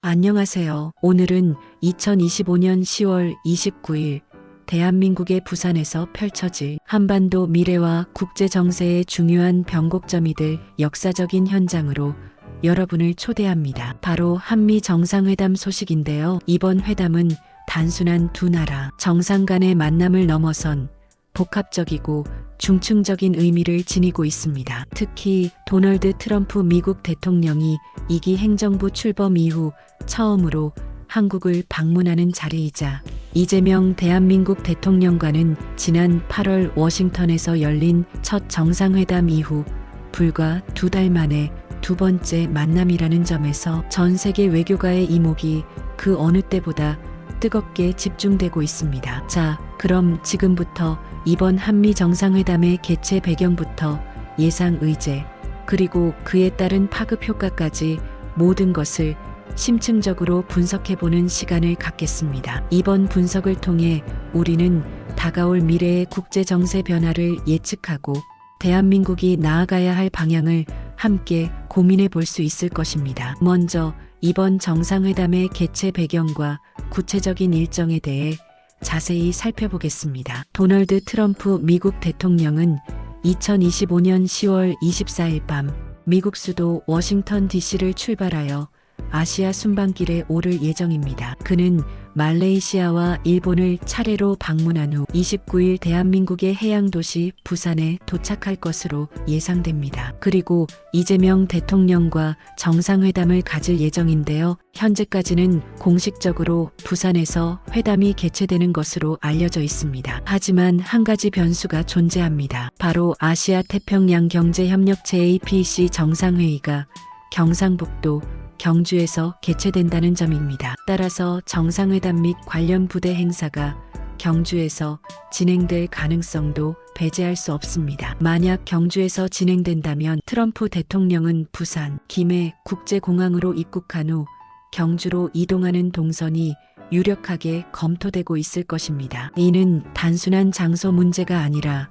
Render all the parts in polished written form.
안녕하세요. 오늘은 2025년 10월 29일 대한민국의 부산에서 펼쳐질 한반도 미래와 국제 정세의 중요한 변곡점이 될 역사적인 현장으로 여러분을 초대합니다. 바로 한미 정상회담 소식인데요. 이번 회담은 단순한 두 나라 정상 간의 만남을 넘어선 복합적이고 중층적인 의미를 지니고 있습니다. 특히 도널드 트럼프 미국 대통령이 2기 행정부 출범 이후 처음으로 한국을 방문하는 자리이자 이재명 대한민국 대통령과는 지난 8월 워싱턴에서 열린 첫 정상회담 이후 불과 2달 만에 두 번째 만남이라는 점에서 전 세계 외교가의 이목이 그 어느 때보다 뜨겁게 집중되고 있습니다. 자, 그럼 지금부터 이번 한미 정상회담의 개최 배경부터 예상 의제, 그리고 그에 따른 파급 효과까지 모든 것을 심층적으로 분석해보는 시간을 갖겠습니다. 이번 분석을 통해 우리는 다가올 미래의 국제 정세 변화를 예측하고 대한민국이 나아가야 할 방향을 함께 고민해 볼 수 있을 것입니다. 먼저 이번 정상회담의 개최 배경과 구체적인 일정에 대해 자세히 살펴보겠습니다. 도널드 트럼프 미국 대통령은 2025년 10월 24일 밤 미국 수도 워싱턴 DC를 출발하여 아시아 순방길에 오를 예정입니다. 그는 말레이시아와 일본을 차례로 방문한 후 29일 대한민국의 해양도시 부산에 도착할 것으로 예상됩니다. 그리고 이재명 대통령과 정상회담을 가질 예정인데요. 현재까지는 공식적으로 부산에서 회담이 개최되는 것으로 알려져 있습니다. 하지만 한 가지 변수가 존재합니다. 바로 아시아 태평양 경제협력체 APEC 정상회의가 경상북도 경주에서 개최된다는 점입니다. 따라서 정상회담 및 관련 부대 행사가 경주에서 진행될 가능성도 배제할 수 없습니다. 만약 경주에서 진행된다면 트럼프 대통령은 부산, 김해 국제공항으로 입국한 후 경주로 이동하는 동선이 유력하게 검토되고 있을 것입니다. 이는 단순한 장소 문제가 아니라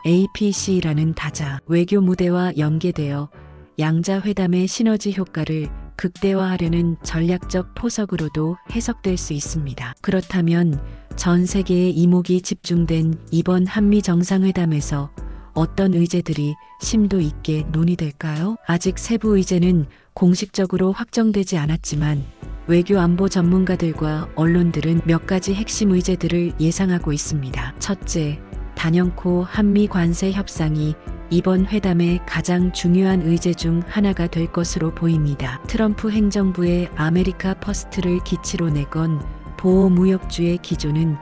APEC라는 다자 외교 무대와 연계되어 양자 회담의 시너지 효과를 극대화하려는 전략적 포석으로도 해석될 수 있습니다. 그렇다면 전 세계의 이목이 집중된 이번 한미 정상회담에서 어떤 의제들이 심도 있게 논의될까요? 아직 세부 의제는 공식적으로 확정되지 않았지만 외교 안보 전문가들과 언론들은 몇 가지 핵심 의제들을 예상하고 있습니다. 첫째, 단연코 한미 관세 협상이 이번 회담의 가장 중요한 의제 중 하나가 될 것으로 보입니다. 트럼프 행정부의 아메리카 퍼스트를 기치로 내건 보호무역주의 기조는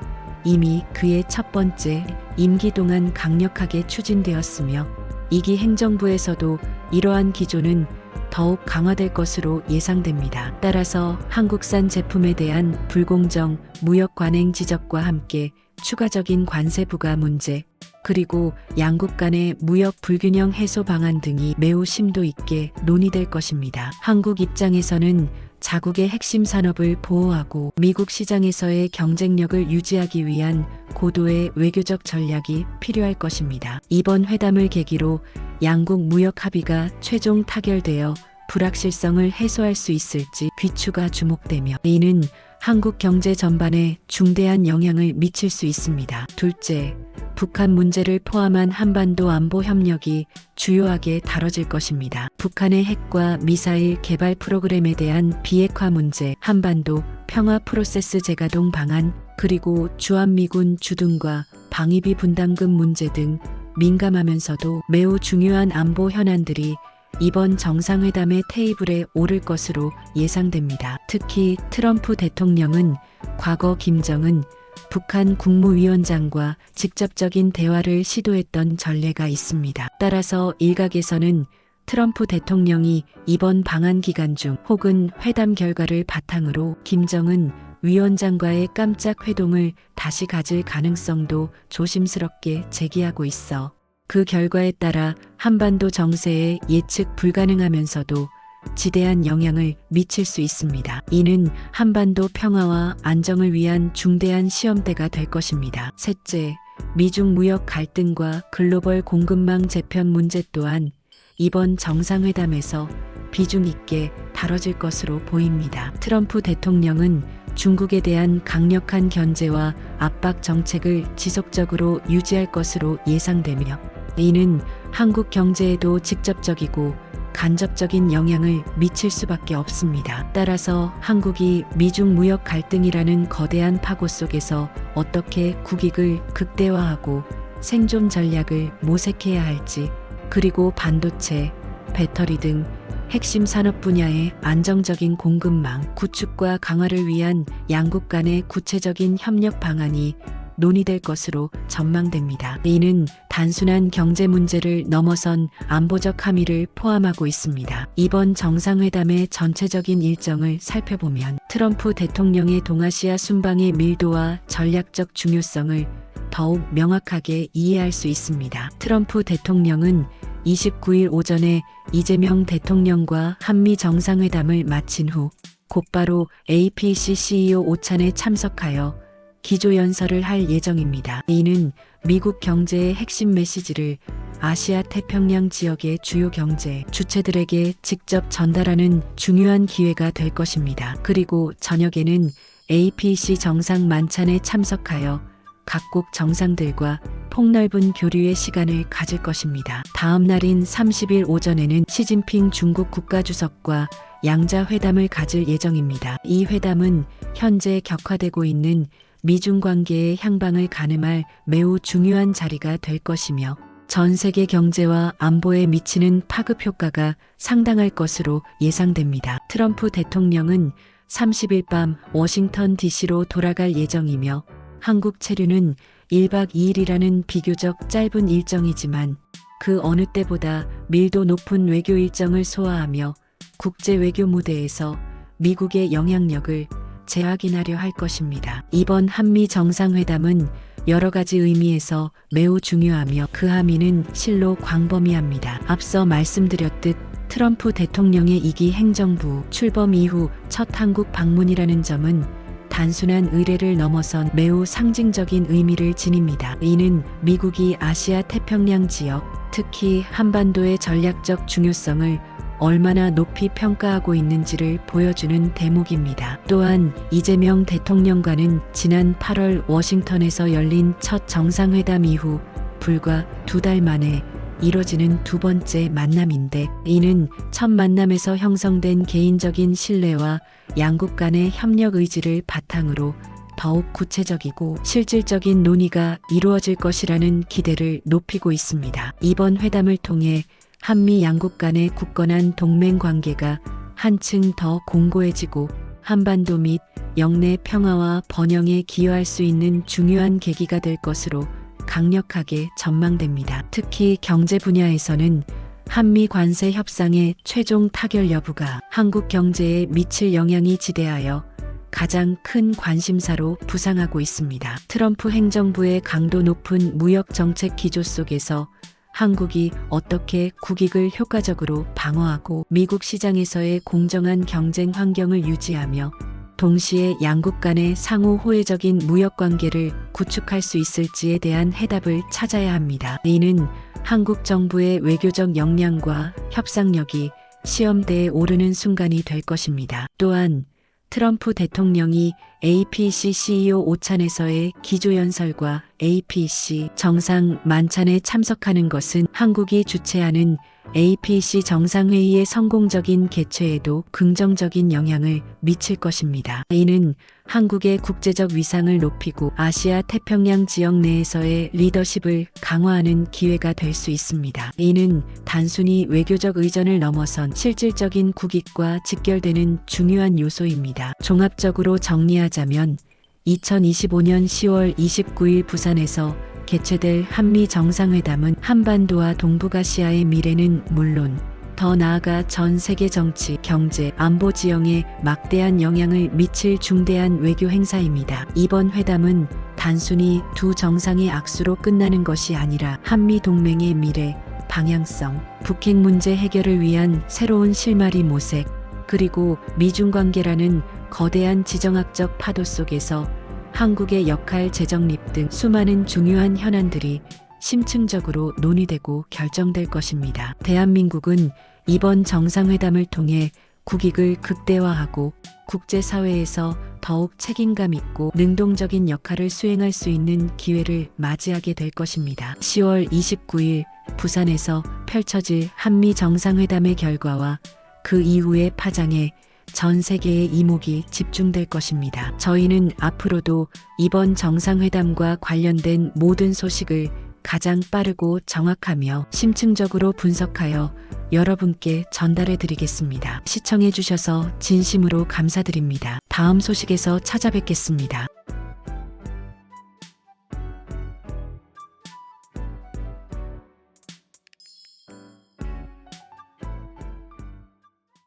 이미 그의 첫 번째 임기 동안 강력하게 추진되었으며 2기 행정부에서도 이러한 기조는 더욱 강화될 것으로 예상됩니다. 따라서 한국산 제품에 대한 불공정 무역 관행 지적과 함께 추가적인 관세 부과 문제, 그리고 양국 간의 무역 불균형 해소 방안 등이 매우 심도 있게 논의될 것입니다. 한국 입장에서는 자국의 핵심 산업을 보호하고 미국 시장에서의 경쟁력을 유지하기 위한 고도의 외교적 전략이 필요할 것입니다. 이번 회담을 계기로 양국 무역 합의가 최종 타결되어 불확실성을 해소할 수 있을지 귀추가 주목되며 이는 한국 경제 전반에 중대한 영향을 미칠 수 있습니다. 둘째, 북한 문제를 포함한 한반도 안보 협력이 주요하게 다뤄질 것입니다. 북한의 핵과 미사일 개발 프로그램에 대한 비핵화 문제, 한반도 평화 프로세스 재가동 방안, 그리고 주한미군 주둔과 방위비 분담금 문제 등 민감하면서도 매우 중요한 안보 현안들이 이번 정상회담의 테이블에 오를 것으로 예상됩니다. 특히 트럼프 대통령은 과거 김정은 북한 국무위원장과 직접적인 대화를 시도했던 전례가 있습니다. 따라서 일각에서는 트럼프 대통령이 이번 방한 기간 중 혹은 회담 결과를 바탕으로 김정은 위원장과의 깜짝 회동을 다시 가질 가능성도 조심스럽게 제기하고 있어 그 결과에 따라 한반도 정세에 예측 불가능하면서도 지대한 영향을 미칠 수 있습니다. 이는 한반도 평화와 안정을 위한 중대한 시험대가 될 것입니다. 셋째, 미중 무역 갈등과 글로벌 공급망 재편 문제 또한 이번 정상회담에서 비중 있게 다뤄질 것으로 보입니다. 트럼프 대통령은 중국에 대한 강력한 견제와 압박 정책을 지속적으로 유지할 것으로 예상되며 이는 한국 경제에도 직접적이고 간접적인 영향을 미칠 수밖에 없습니다. 따라서 한국이 미중 무역 갈등이라는 거대한 파고 속에서 어떻게 국익을 극대화하고 생존 전략을 모색해야 할지, 그리고 반도체, 배터리 등 핵심 산업 분야의 안정적인 공급망 구축과 강화를 위한 양국 간의 구체적인 협력 방안이 논의될 것으로 전망됩니다. 이는 단순한 경제 문제를 넘어선 안보적 함의를 포함하고 있습니다. 이번 정상회담의 전체적인 일정을 살펴보면 트럼프 대통령의 동아시아 순방의 밀도와 전략적 중요성을 더욱 명확하게 이해할 수 있습니다. 트럼프 대통령은 29일 오전에 이재명 대통령과 한미 정상회담을 마친 후 곧바로 APC CEO 오찬에 참석하여 기조연설을 할 예정입니다. 이는 미국 경제의 핵심 메시지를 아시아 태평양 지역의 주요 경제 주체들에게 직접 전달하는 중요한 기회가 될 것입니다. 그리고 저녁에는 APC 정상 만찬에 참석하여 각국 정상들과 폭넓은 교류의 시간을 가질 것입니다. 다음 날인 30일 오전에는 시진핑 중국 국가주석과 양자 회담을 가질 예정입니다. 이 회담은 현재 격화되고 있는 미중 관계의 향방을 가늠할 매우 중요한 자리가 될 것이며 전 세계 경제와 안보에 미치는 파급 효과가 상당할 것으로 예상됩니다. 트럼프 대통령은 30일 밤 워싱턴 DC로 돌아갈 예정이며 한국 체류는 1박 2일이라는 비교적 짧은 일정이지만 그 어느 때보다 밀도 높은 외교 일정을 소화하며 국제 외교 무대에서 미국의 영향력을 재확인하려 할 것입니다. 이번 한미 정상회담은 여러 가지 의미에서 매우 중요하며 그 함의는 실로 광범위합니다. 앞서 말씀드렸듯 트럼프 대통령의 2기 행정부 출범 이후 첫 한국 방문이라는 점은 단순한 의례를 넘어선 매우 상징적인 의미를 지닙니다. 이는 미국이 아시아 태평양 지역, 특히 한반도의 전략적 중요성을 얼마나 높이 평가하고 있는지를 보여주는 대목입니다. 또한 이재명 대통령과는 지난 8월 워싱턴에서 열린 첫 정상회담 이후 불과 2달 만에 이뤄지는 두 번째 만남인데 이는 첫 만남에서 형성된 개인적인 신뢰와 양국 간의 협력 의지를 바탕으로 더욱 구체적이고 실질적인 논의가 이루어질 것이라는 기대를 높이고 있습니다. 이번 회담을 통해 한미 양국 간의 굳건한 동맹 관계가 한층 더 공고해지고 한반도 및 영내 평화와 번영에 기여할 수 있는 중요한 계기가 될 것으로 강력하게 전망됩니다. 특히 경제 분야에서는 한미 관세 협상의 최종 타결 여부가 한국 경제에 미칠 영향이 지대하여 가장 큰 관심사로 부상하고 있습니다. 트럼프 행정부의 강도 높은 무역 정책 기조 속에서 한국이 어떻게 국익을 효과적으로 방어하고 미국 시장에서의 공정한 경쟁 환경을 유지하며 동시에 양국 간의 상호 호혜적인 무역 관계를 구축할 수 있을지에 대한 해답을 찾아야 합니다. 이는 한국 정부의 외교적 역량과 협상력이 시험대에 오르는 순간이 될 것입니다. 또한 트럼프 대통령이 APC CEO 오찬에서의 기조연설과 APC 정상 만찬에 참석하는 것은 한국이 주최하는 APC 정상회의의 성공적인 개최에도 긍정적인 영향을 미칠 것입니다. 이는 한국의 국제적 위상을 높이고 아시아 태평양 지역 내에서의 리더십을 강화하는 기회가 될 수 있습니다. 이는 단순히 외교적 의전을 넘어선 실질적인 국익과 직결되는 중요한 요소입니다. 종합적으로 정리하자면 2025년 10월 29일 부산에서 개최될 한미 정상회담은 한반도와 동북아시아의 미래는 물론 더 나아가 전 세계 정치, 경제, 안보 지형에 막대한 영향을 미칠 중대한 외교 행사입니다. 이번 회담은 단순히 두 정상의 악수로 끝나는 것이 아니라 한미 동맹의 미래, 방향성, 북핵 문제 해결을 위한 새로운 실마리 모색, 그리고 미중 관계라는 거대한 지정학적 파도 속에서 한국의 역할 재정립 등 수많은 중요한 현안들이 심층적으로 논의되고 결정될 것입니다. 대한민국은 이번 정상회담을 통해 국익을 극대화하고 국제사회에서 더욱 책임감 있고 능동적인 역할을 수행할 수 있는 기회를 맞이하게 될 것입니다. 10월 29일 부산에서 펼쳐질 한미 정상회담의 결과와 그 이후의 파장에 전 세계의 이목이 집중될 것입니다. 저희는 앞으로도 이번 정상회담과 관련된 모든 소식을 가장 빠르고 정확하며 심층적으로 분석하여 여러분께 전달해 드리겠습니다. 시청해 주셔서 진심으로 감사드립니다. 다음 소식에서 찾아뵙겠습니다.